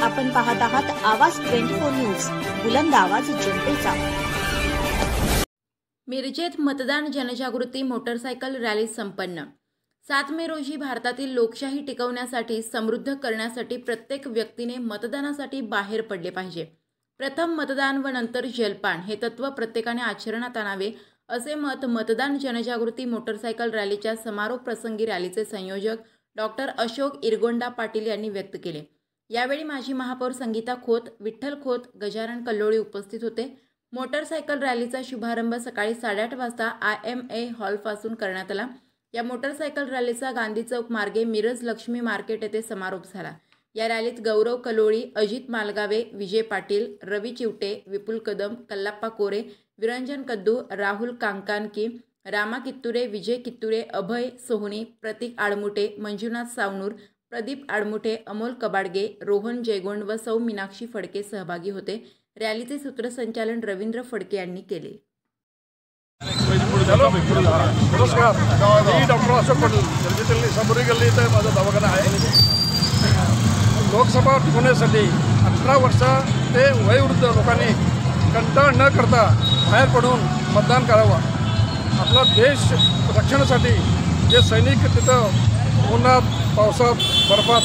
आपण पाहत आहात आवाज 24 न्यूज, बुलंद आवाज जनतेचा। मिरजेत मतदान जनजागृती मोटरसायकल रॅली संपन्न। 7 मे रोजी भारतातील लोकशाही टिकवण्यासाठी समृद्ध करण्यासाठी प्रत्येक व्यक्तीने मतदानासाठी बाहेर पडले पाहिजे। प्रथम मतदान व नंतर जलपान हे तत्व प्रत्येकाने आचरणात आणावे, असे मत मतदान जनजागृती मोटरसायकल रॅलीच्या समारोप प्रसंगी रॅलीचे संयोजक डॉक्टर अशोक इरगोंडा पाटील यांनी व्यक्त केले। यावेळी माजी महापौर संगीता खोत, विठ्ठल खोत, गजानन कल्लोळी उपस्थित होते। मोटरसायकल रॅलीचा शुभारंभ सकाळी 8:30 वाजता IMA हॉलपासून करण्यात आला। या मोटरसायकल रॅलीचा गांधी चौक मार्गे मिरज लक्ष्मी मार्केट येथे समारोप झाला। या रॅलीत गौरव कलोळी, अजित मालगावे, विजय पाटील, रवी चिवटे, विपुल कदम, कल्लाप्पा कोरे, विरंजन कद्दू, राहुल कांकानकी, रामा कित्तुरे, विजय कित्तुरे, अभय सोहनी, प्रतीक आडमुटे, मंजुनाथ सावनूर, प्रदीप आडमुटे, अमोल कबाडगे, रोहन जयगोंड व सौ मीनाक्षी फडके सहभागी होते। रॅलीचे सूत्रसंचालन रवींद्र फडके यांनी केले। नमस्कार, मी डॉक्टर अशोक पाटील, मिरजेतील सबुरी गल्ली इथे माझा दवाखाना आहे। लोकसभा टिकवण्यासाठी 18 वर्ष ते वयोवृद्ध लोकांनी कंटाळ न करता बाहेर पडून मतदान करावं। आपला देश रक्षणासाठी जे सैनिक तिथं उन्हात पावसात बर्फात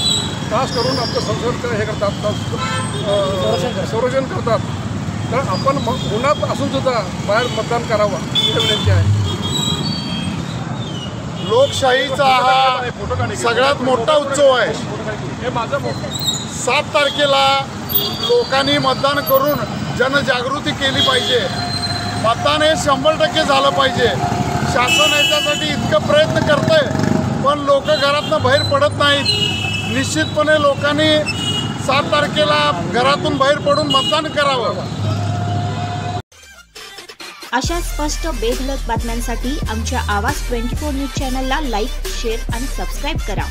त्रास करून आपलं संरक्षण हे करतात, संरक्षण करतात, तर आपण उन्हात असूनसुद्धा बाहेर मतदान करावं ही विनंती आहे। लोकशाहीचा हा सगळ्यात मोठा उत्सव आहे। 7 तारखेला लोकांनी मतदान करून जनजागृती केली पाहिजे। मतदान हे 100% झालं पाहिजे। शासन याच्यासाठी इतकं प्रयत्न करतंय, पण लोक घरातून बाहेर पडत नाहीत। निश्चितपणे लोकांनी 7 तारखेला घरातून बाहेर पडून मतदान करावं। अशा स्पष्ट बेधडक बातम्यांसाठी आमच्या आवाज 24 न्यूज चॅनलला लाईक, शेअर आणि सबस्क्राईब करा।